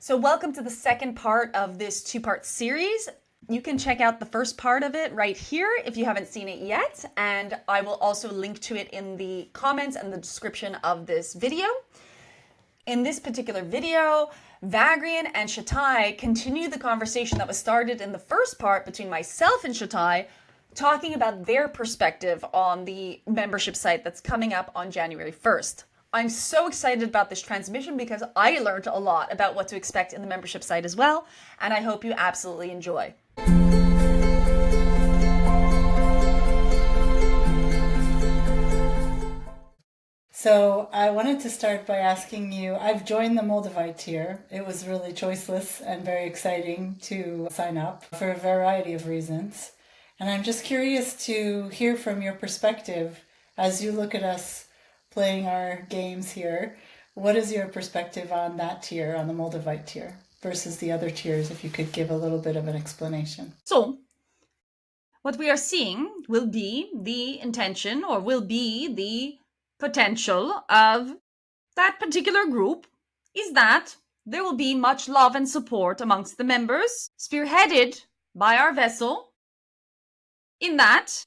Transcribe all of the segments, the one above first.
So welcome to the second part of this two-part series. You can check out the first part of it right here if you haven't seen it yet, and I will also link to it in the comments and the description of this video. In this particular video, Vagrein and Shatai continue the conversation that was started in the first part between myself and Shatai, talking about their perspective on the membership site that's coming up on January 1st. I'm so excited about this transmission because I learned a lot about what to expect in the membership site as well, and I hope you absolutely enjoy. So I wanted to start by asking you, I've joined the Moldovite Tier. It was really choiceless and very exciting to sign up for a variety of reasons. And I'm just curious to hear from your perspective as you look at us playing our games here. What is your perspective on that tier, on the Moldovite tier, versus the other tiers, if you could give a little bit of an explanation? So, what we are seeing will be the intention, or will be the potential of that particular group, is that there will be much love and support amongst the members, spearheaded by our vessel, in that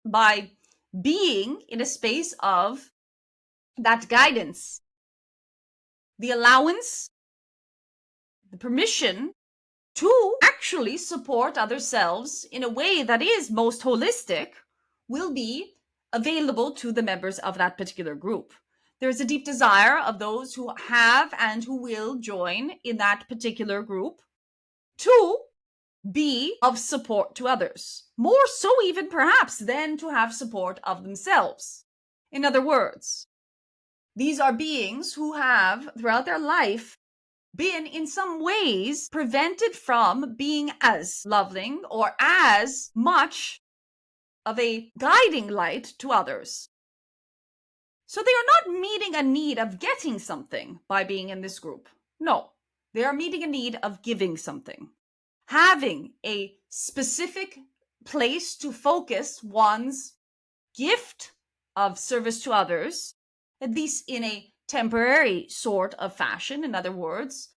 by being in a space of that guidance, the allowance, the permission to actually support other selves in a way that is most holistic will be available to the members of that particular group. There is a deep desire of those who have and who will join in that particular group to be of support to others, more so even perhaps than to have support of themselves. In other words, these are beings who have, throughout their life, been in some ways prevented from being as loving or as much of a guiding light to others. So they are not meeting a need of getting something by being in this group. No, they are meeting a need of giving something. Having a specific place to focus one's gift of service to others, at least in a temporary sort of fashion. In other words,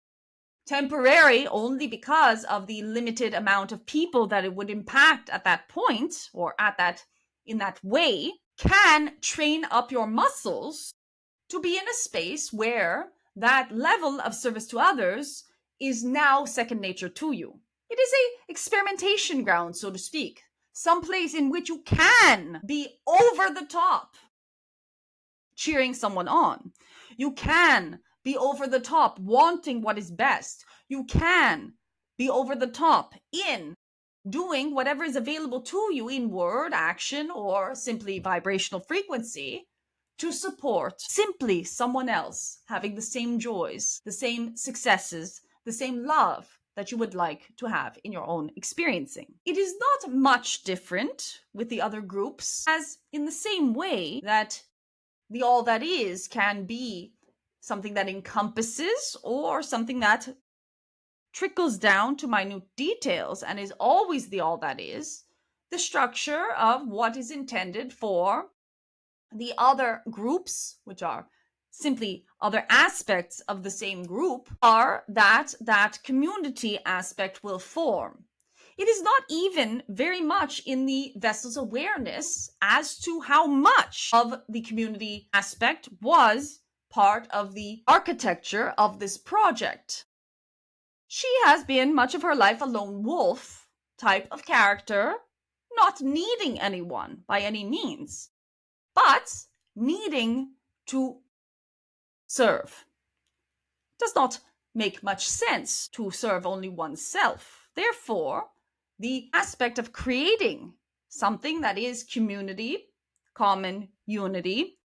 temporary only because of the limited amount of people that it would impact at that point, or in that way, can train up your muscles to be in a space where that level of service to others is now second nature to you. It is a experimentation ground, so to speak, some place in which you can be over the top cheering someone on. You can be over the top wanting what is best. You can be over the top in doing whatever is available to you in word, action, or simply vibrational frequency to support simply someone else having the same joys, the same successes, the same love that you would like to have in your own experiencing. It is not much different with the other groups, as in the same way that the all that is can be something that encompasses or something that trickles down to minute details and is always the all that is. The structure of what is intended for the other groups, which are simply other aspects of the same group, are that community aspect will form. It is not even very much in the vessel's awareness as to how much of the community aspect was part of the architecture of this project. She has been much of her life a lone wolf type of character, not needing anyone by any means, but needing to serve. It does not make much sense to serve only oneself. Therefore, the aspect of creating something that is community, common unity,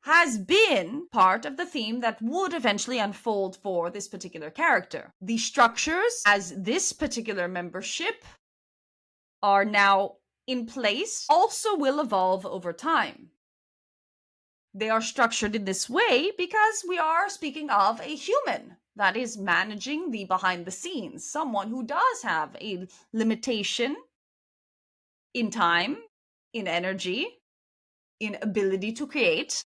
has been part of the theme that would eventually unfold for this particular character. The structures as this particular membership are now in place also will evolve over time. They are structured in this way because we are speaking of a human that is managing the behind the scenes, someone who does have a limitation in time, in energy, in ability to create.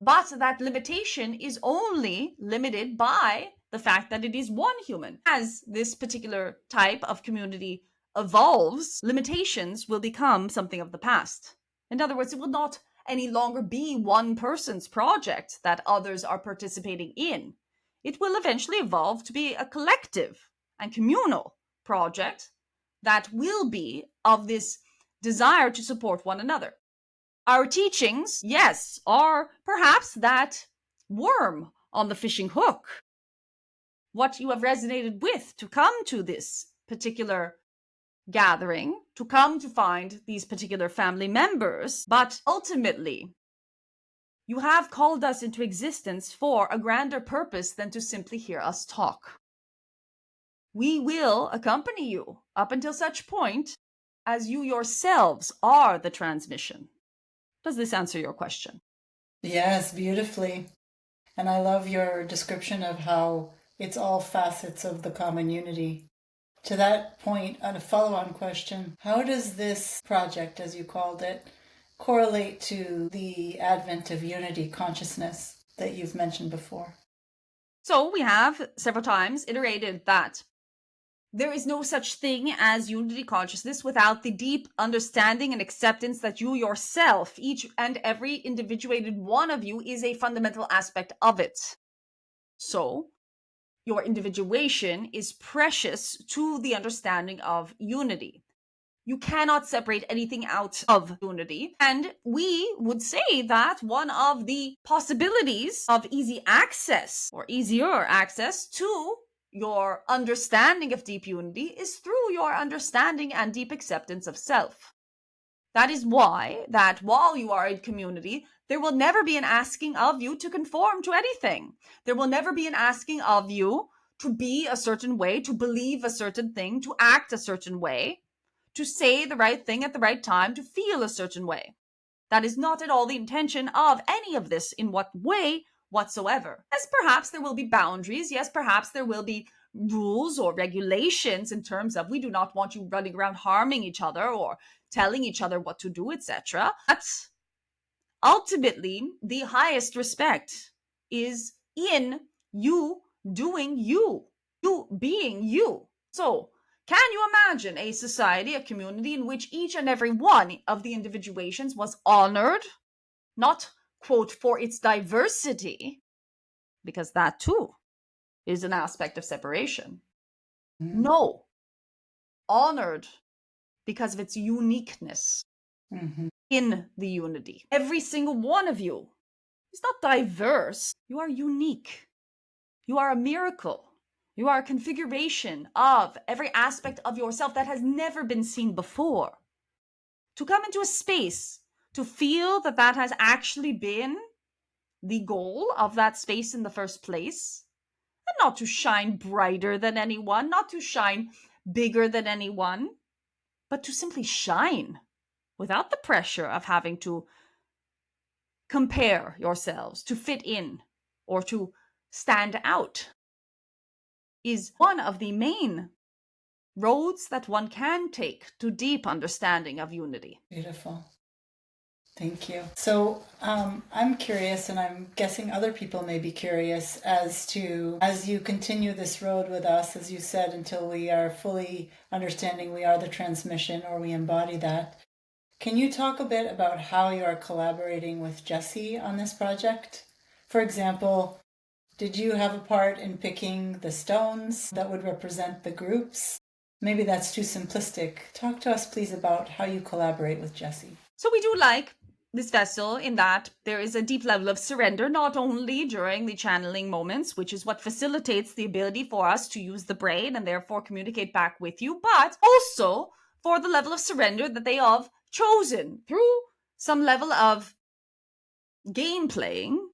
But that limitation is only limited by the fact that it is one human. As this particular type of community evolves, limitations will become something of the past. In other words, it will not any longer be one person's project that others are participating in. It will eventually evolve to be a collective and communal project that will be of this desire to support one another. Our teachings, yes, are perhaps that worm on the fishing hook. What you have resonated with to come to this particular gathering, to come to find these particular family members, but ultimately, you have called us into existence for a grander purpose than to simply hear us talk. We will accompany you up until such point as you yourselves are the transmission. Does this answer your question? Yes, beautifully. And I love your description of how it's all facets of the common unity. To that point, on a follow-on question, how does this project, as you called it, correlate to the advent of unity consciousness that you've mentioned before? So we have several times iterated that there is no such thing as unity consciousness without the deep understanding and acceptance that you yourself, each and every individuated one of you, is a fundamental aspect of it. So your individuation is precious to the understanding of unity. You cannot separate anything out of unity. And we would say that one of the possibilities of easy access or easier access to your understanding of deep unity is through your understanding and deep acceptance of self. That is why that while you are in community, there will never be an asking of you to conform to anything. There will never be an asking of you to be a certain way, to believe a certain thing, to act a certain way, to say the right thing at the right time, to feel a certain way. That is not at all the intention of any of this in what way whatsoever. Yes, perhaps there will be boundaries. Yes, perhaps there will be rules or regulations in terms of we do not want you running around harming each other or telling each other what to do, etc. But ultimately, the highest respect is in you doing you, you being you. So, can you imagine a society, a community in which each and every one of the individuations was honored, not, quote, for its diversity, because that too is an aspect of separation. No, honored because of its uniqueness in the unity. Every single one of you is not diverse. You are unique. You are a miracle. You are a configuration of every aspect of yourself that has never been seen before. To come into a space, to feel that that has actually been the goal of that space in the first place, and not to shine brighter than anyone, not to shine bigger than anyone, but to simply shine without the pressure of having to compare yourselves, to fit in, or to stand out, is one of the main roads that one can take to deep understanding of unity. Beautiful. Thank you. So I'm curious, and I'm guessing other people may be curious as to, as you continue this road with us, as you said, until we are fully understanding we are the transmission or we embody that. Can you talk a bit about how you are collaborating with Jessie on this project? For example, did you have a part in picking the stones that would represent the groups? Maybe that's too simplistic. Talk to us, please, about how you collaborate with Jessie. So we do like this vessel in that there is a deep level of surrender, not only during the channeling moments, which is what facilitates the ability for us to use the brain and therefore communicate back with you, but also for the level of surrender that they have chosen through some level of game playing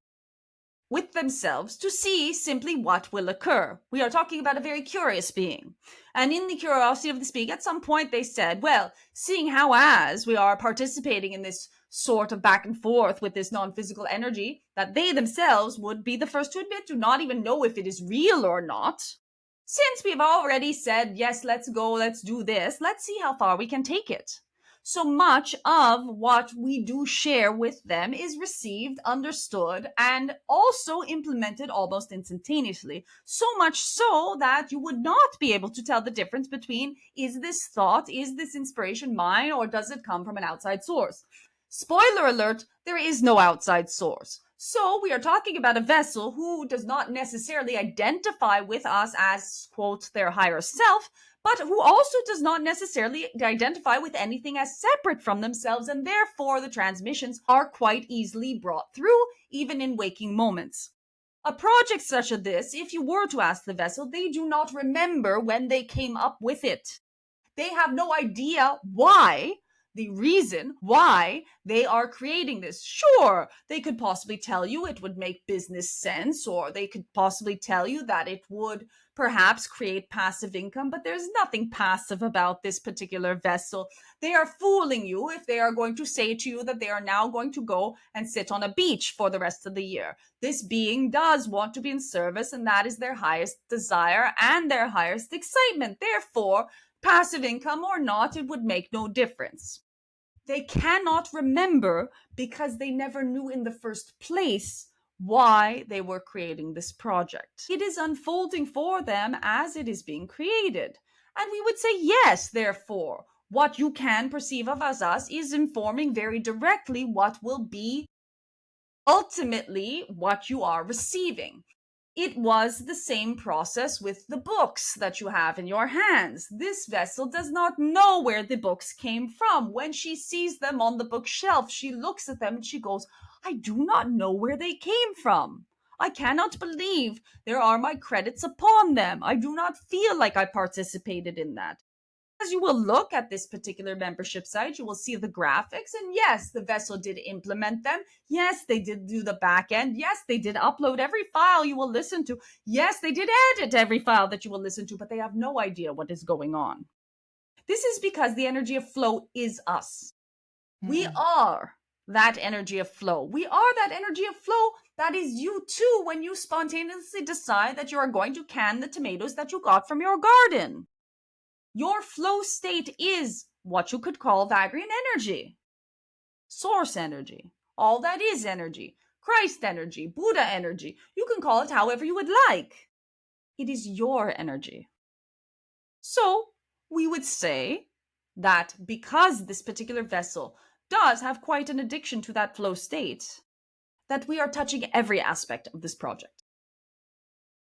with themselves to see simply what will occur. We are talking about a very curious being. And in the curiosity of this being, at some point they said, well, seeing how as we are participating in this sort of back and forth with this non-physical energy, that they themselves would be the first to admit to not even know if it is real or not. Since we've already said, yes, let's go, let's do this, let's see how far we can take it. So much of what we do share with them is received, understood, and also implemented almost instantaneously. So much so that you would not be able to tell the difference between, is this thought, is this inspiration mine, or does it come from an outside source? Spoiler alert, there is no outside source. So we are talking about a vessel who does not necessarily identify with us as, quote, their higher self, but who also does not necessarily identify with anything as separate from themselves, and therefore the transmissions are quite easily brought through, even in waking moments. A project such as this, if you were to ask the vessel, they do not remember when they came up with it. They have no idea why, the reason why they are creating this. Sure, they could possibly tell you it would make business sense, or they could possibly tell you that it would perhaps create passive income, but there's nothing passive about this particular vessel. They are fooling you if they are going to say to you that they are now going to go and sit on a beach for the rest of the year. This being does want to be in service, and that is their highest desire and their highest excitement. Therefore, passive income or not, it would make no difference. They cannot remember because they never knew in the first place why they were creating this project. It is unfolding for them as it is being created. And we would say, yes, therefore, what you can perceive of as us is informing very directly what will be ultimately what you are receiving. It was the same process with the books that you have in your hands. This vessel does not know where the books came from. When she sees them on the bookshelf, she looks at them and she goes, I do not know where they came from. I cannot believe there are my credits upon them. I do not feel like I participated in that. As you will look at this particular membership site, you will see the graphics, and yes, the vessel did implement them. Yes, they did do the back end. Yes, they did upload every file you will listen to. Yes, they did edit every file that you will listen to, but they have no idea what is going on. This is because the energy of flow is us. We are that energy of flow. We are that energy of flow that is you too when you spontaneously decide that you are going to can the tomatoes that you got from your garden. Your flow state is what you could call Vagrein energy, source energy, all that is energy, Christ energy, Buddha energy. You can call it however you would like. It is your energy. So we would say that because this particular vessel does have quite an addiction to that flow state, that we are touching every aspect of this project.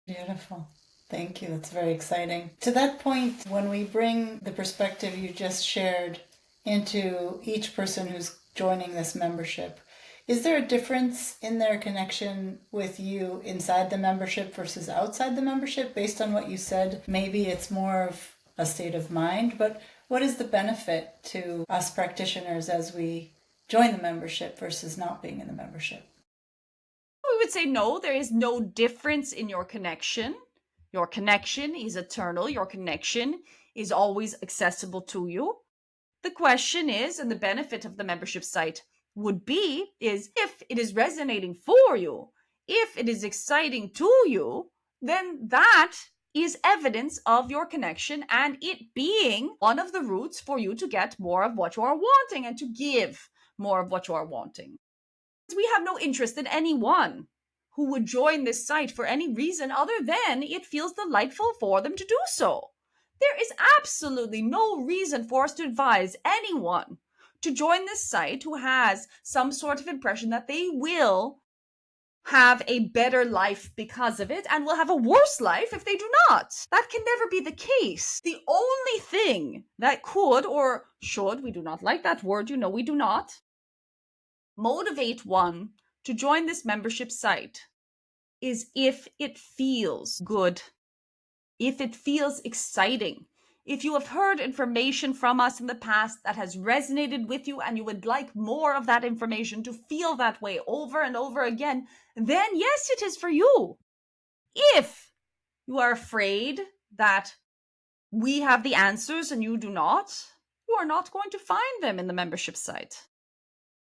Beautiful. Thank you. That's very exciting. To that point, when we bring the perspective you just shared into each person who's joining this membership, is there a difference in their connection with you inside the membership versus outside the membership based on what you said? Maybe it's more of a state of mind, but what is the benefit to us practitioners as we join the membership versus not being in the membership? We would say no, there is no difference in your connection. Your connection is eternal. Your connection is always accessible to you. The question is, and the benefit of the membership site would be, is if it is resonating for you, if it is exciting to you, then that is evidence of your connection and it being one of the routes for you to get more of what you are wanting and to give more of what you are wanting. We have no interest in anyone who would join this site for any reason other than it feels delightful for them to do so. There is absolutely no reason for us to advise anyone to join this site who has some sort of impression that they will have a better life because of it and will have a worse life if they do not. That can never be the case. The only thing that could or should, we do not like that word, we do not, motivate one to join this membership site is if it feels good, if it feels exciting, if you have heard information from us in the past that has resonated with you and you would like more of that information to feel that way over and over again, then yes, it is for you. If you are afraid that we have the answers and you do not, you are not going to find them in the membership site.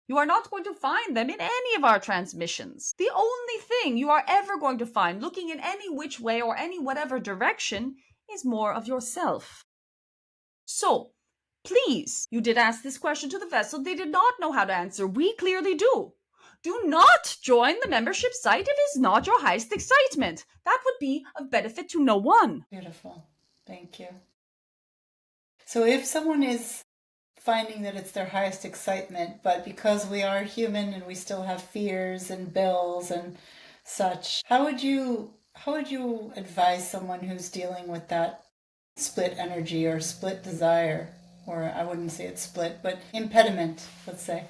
You are not going to find them in any of our transmissions. The only thing you are ever going to find, looking in any which way or any whatever direction, is more of yourself. So, Please, you did ask this question to the vessel. They did not know how to answer. We clearly do. Do not join the membership site if it is not your highest excitement. That would be of benefit to no one. Beautiful. Thank you. So if someone is finding that it's their highest excitement, but because we are human and we still have fears and bills and such, how would you advise someone who's dealing with that split energy or split desire? Or I wouldn't say it's split, but impediment, let's say.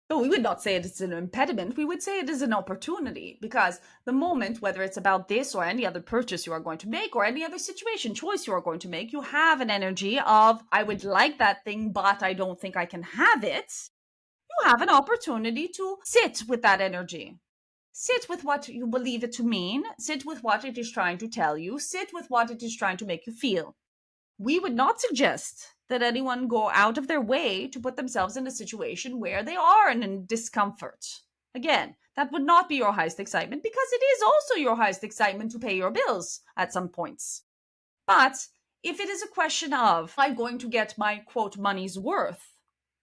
No, we would not say it is an impediment. We would say it is an opportunity, because the moment, whether it's about this or any other purchase you are going to make or any other situation, choice you are going to make, you have an energy of, I would like that thing, but I don't think I can have it. You have an opportunity to sit with that energy. Sit with what you believe it to mean. Sit with what it is trying to tell you. Sit with what it is trying to make you feel. We would not suggest that anyone go out of their way to put themselves in a situation where they are in discomfort. Again, that would not be your highest excitement, because it is also your highest excitement to pay your bills at some points. But if it is a question of, am I going to get my quote money's worth?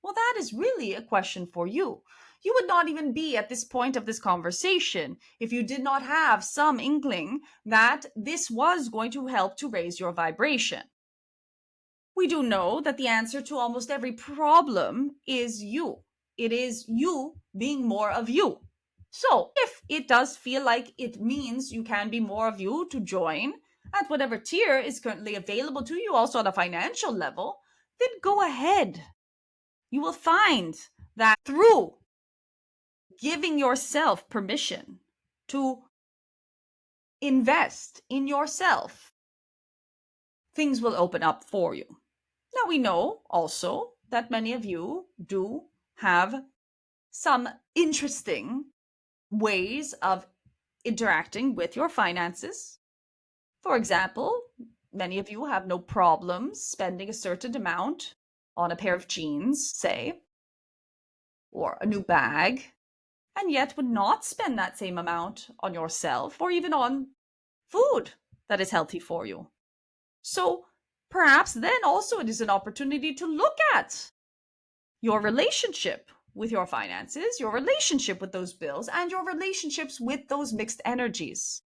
Well, that is really a question for you. You would not even be at this point of this conversation if you did not have some inkling that this was going to help to raise your vibration. We do know that the answer to almost every problem is you. It is you being more of you. So if it does feel like it means you can be more of you to join at whatever tier is currently available to you, also on a financial level, then go ahead. You will find that through giving yourself permission to invest in yourself, things will open up for you. Now, we know also that many of you do have some interesting ways of interacting with your finances. For example, many of you have no problems spending a certain amount on a pair of jeans, say, or a new bag, and yet would not spend that same amount on yourself or even on food that is healthy for you. So perhaps then also it is an opportunity to look at your relationship with your finances, your relationship with those bills, and your relationships with those mixed energies.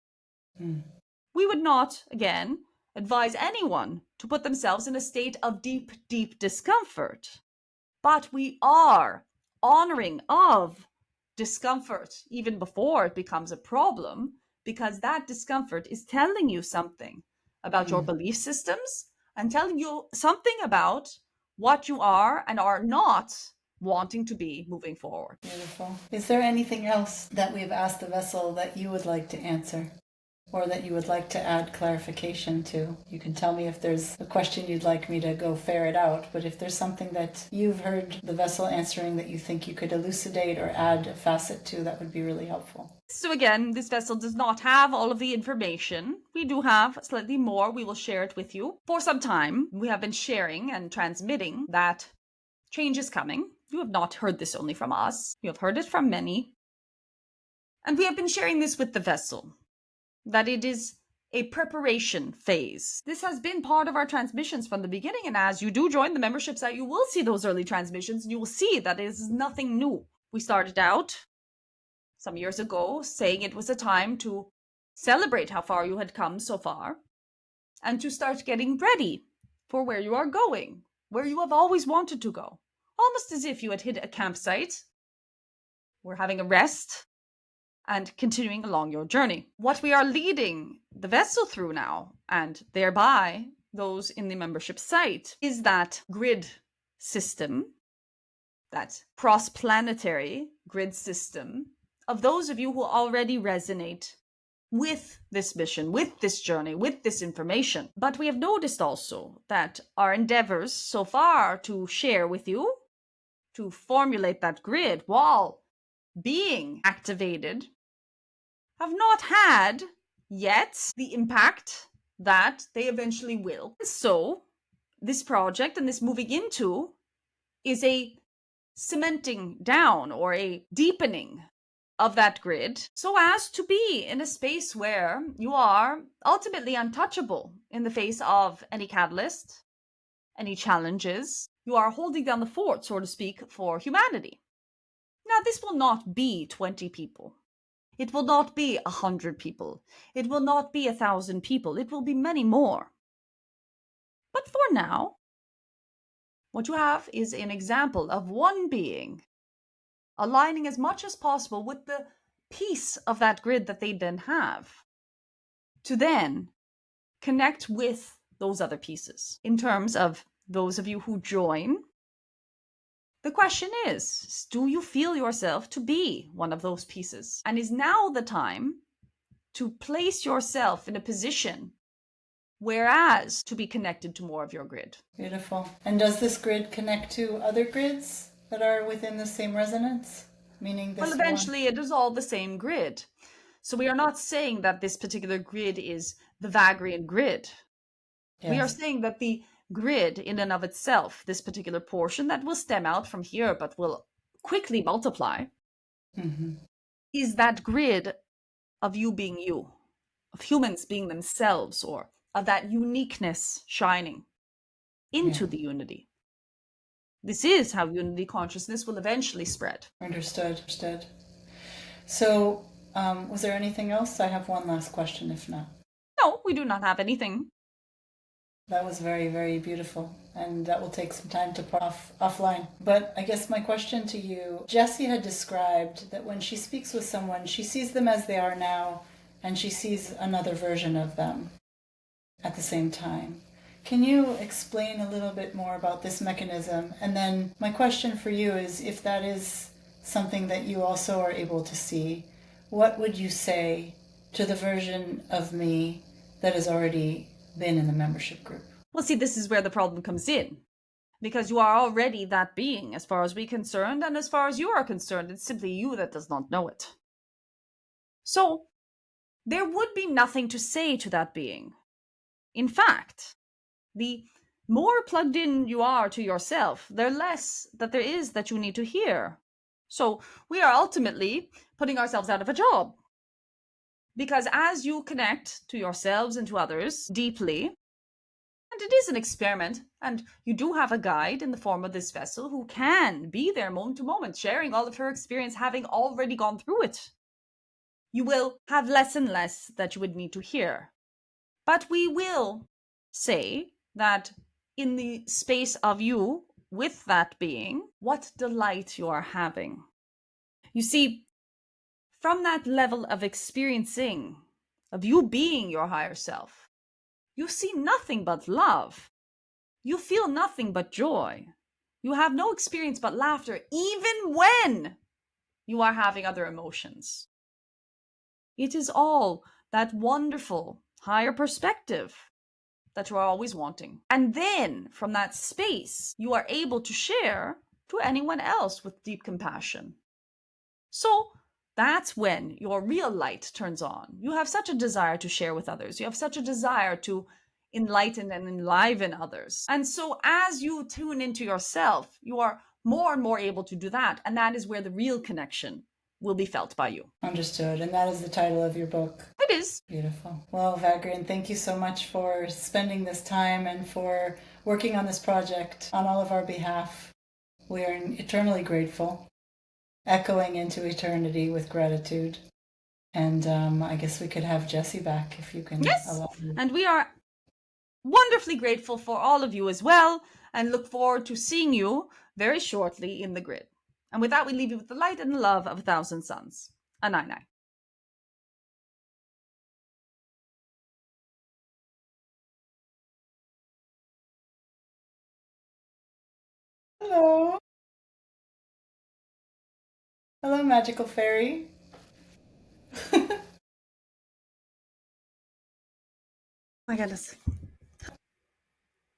We would not, again, advise anyone to put themselves in a state of deep, deep discomfort. But we are honoring of discomfort even before it becomes a problem, because that discomfort is telling you something about your belief systems and telling you something about what you are and are not wanting to be moving forward. Beautiful. Is there anything else that we've asked the vessel that you would like to answer or that you would like to add clarification to? You can tell me if there's a question you'd like me to go ferret out, but if there's something that you've heard the vessel answering that you think you could elucidate or add a facet to, that would be really helpful. So again, this vessel does not have all of the information. We do have slightly more. We will share it with you. For some time, we have been sharing and transmitting that change is coming. You have not heard this only from us. You have heard it from many. And we have been sharing this with the vessel, that it is a preparation phase. This has been part of our transmissions from the beginning. And as you do join the membership site, you will see those early transmissions and you will see that it is nothing new. We started out some years ago saying it was a time to celebrate how far you had come so far and to start getting ready for where you are going, where you have always wanted to go. Almost as if you had hit a campsite, were having a rest, and continuing along your journey. What we are leading the vessel through now, and thereby those in the membership site, is that grid system, that cross-planetary grid system of those of you who already resonate with this mission, with this journey, with this information. But we have noticed also that our endeavors so far to share with you, to formulate that grid while being activated, have not had yet the impact that they eventually will. So this project and this moving into is a cementing down or a deepening of that grid so as to be in a space where you are ultimately untouchable in the face of any catalyst, any challenges. You are holding down the fort, so to speak, for humanity. Now, this will not be 20 people. It will not be 100 people. It will not be 1,000 people. It will be many more. But for now, what you have is an example of one being aligning as much as possible with the piece of that grid that they then have to then connect with those other pieces. In terms of those of you who join, the question is, do you feel yourself to be one of those pieces? And is now the time to place yourself in a position whereas to be connected to more of your grid? Beautiful. And does this grid connect to other grids that are within the same resonance? Meaning this Well, eventually it is all the same grid. So we are not saying that this particular grid is the Vagrein grid. Yes. We are saying that the grid in and of itself, this particular portion that will stem out from here but will quickly multiply, is that grid of you being you, of humans being themselves, or of that uniqueness shining into the unity. This is how unity consciousness will eventually spread. Understood. So, was there anything else? I have one last question, if not. No, we do not have anything. That was very, very beautiful. And that will take some time to put offline. But I guess my question to you, Jessie had described that when she speaks with someone, she sees them as they are now, and she sees another version of them at the same time. Can you explain a little bit more about this mechanism? And then my question for you is, if that is something that you also are able to see, what would you say to the version of me that has already been in the membership group? Well, see, this is where the problem comes in. Because you are already that being, as far as we're concerned, and as far as you are concerned, it's simply you that does not know it. So, there would be nothing to say to that being. In fact, the more plugged in you are to yourself, the less that there is that you need to hear. So, we are ultimately putting ourselves out of a job. Because as you connect to yourselves and to others deeply, and it is an experiment, and you do have a guide in the form of this vessel who can be there moment to moment, sharing all of her experience, having already gone through it. You will have less and less that you would need to hear. But we will say that in the space of you with that being, what delight you are having. You see, from that level of experiencing, of you being your higher self, you see nothing but love. You feel nothing but joy. You have no experience but laughter, even when you are having other emotions. It is all that wonderful higher perspective that you are always wanting. And then from that space, you are able to share to anyone else with deep compassion. So that's when your real light turns on. You have such a desire to share with others. You have such a desire to enlighten and enliven others. And so as you tune into yourself, you are more and more able to do that. And that is where the real connection will be felt by you. Understood. And that is the title of your book. It is. Beautiful. Well, Vagrein, thank you so much for spending this time and for working on this project on all of our behalf. We are eternally grateful, echoing into eternity with gratitude. And I guess we could have Jessie back if you can. Yes. And we are wonderfully grateful for all of you as well, and look forward to seeing you very shortly in the grid. And with that, we leave you with the light and the love of 1,000 suns. A 9-9. Hello. Hello, magical fairy. Oh my goodness.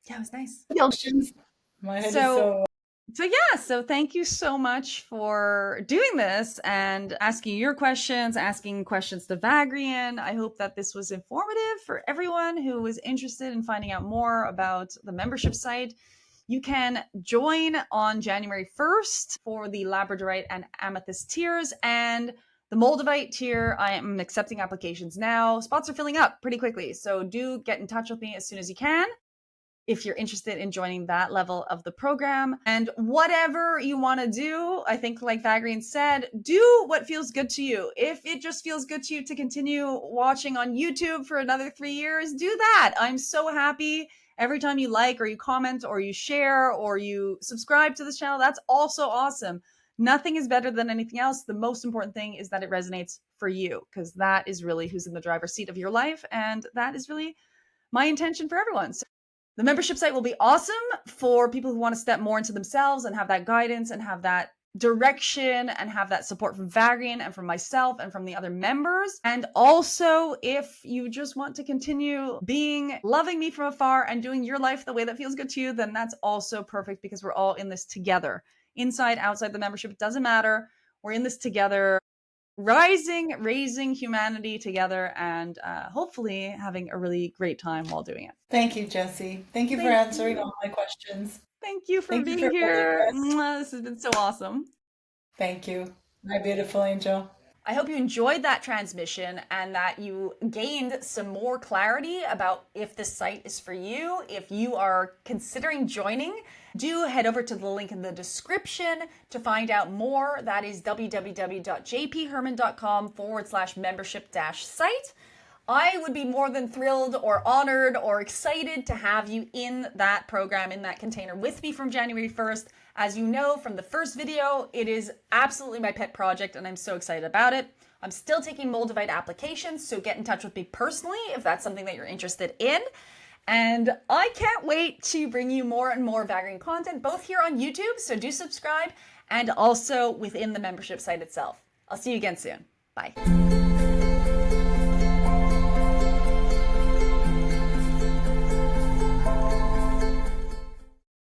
Yeah, it was nice. Questions? My head is so... So thank you so much for doing this and asking your questions, asking questions to Vagrein. I hope that this was informative for everyone who was interested in finding out more about the membership site. You can join on January 1st for the Labradorite and Amethyst tiers, and the Moldovite tier. I am accepting applications now. Spots are filling up pretty quickly, so do get in touch with me as soon as you can. if you're interested in joining that level of the program. And whatever you want to do, I think like Vagrein said, do what feels good to you. If it just feels good to you to continue watching on YouTube for another 3 years, do that. I'm so happy every time you like or you comment or you share or you subscribe to this channel. That's also awesome. Nothing is better than anything else. The most important thing is that it resonates for you, because that is really who's in the driver's seat of your life. And that is really my intention for everyone. So the membership site will be awesome for people who want to step more into themselves and have that guidance and have that direction and have that support from Vagrein and from myself and from the other members. And also, if you just want to continue loving me from afar and doing your life the way that feels good to you, then that's also perfect, because we're all in this together. Inside, outside the membership, it doesn't matter. We're in this together, raising humanity together, and hopefully having a really great time while doing it. Thank you, Jessie. Thank you for answering all my questions. Thank you for Thank you being for holding here. this. This has been so awesome. Thank you, my beautiful angel. I hope you enjoyed that transmission and that you gained some more clarity about if this site is for you. If you are considering joining, do head over to the link in the description to find out more. That is www.jpherman.com/membership-site. I would be more than thrilled or honored or excited to have you in that program, in that container with me from January 1st. As you know from the first video, it is absolutely my pet project and I'm so excited about it. I'm still taking Moldovite applications, so get in touch with me personally if that's something that you're interested in. And I can't wait to bring you more and more Vagrein content, both here on YouTube, so do subscribe, and also within the membership site itself. I'll see you again soon. Bye.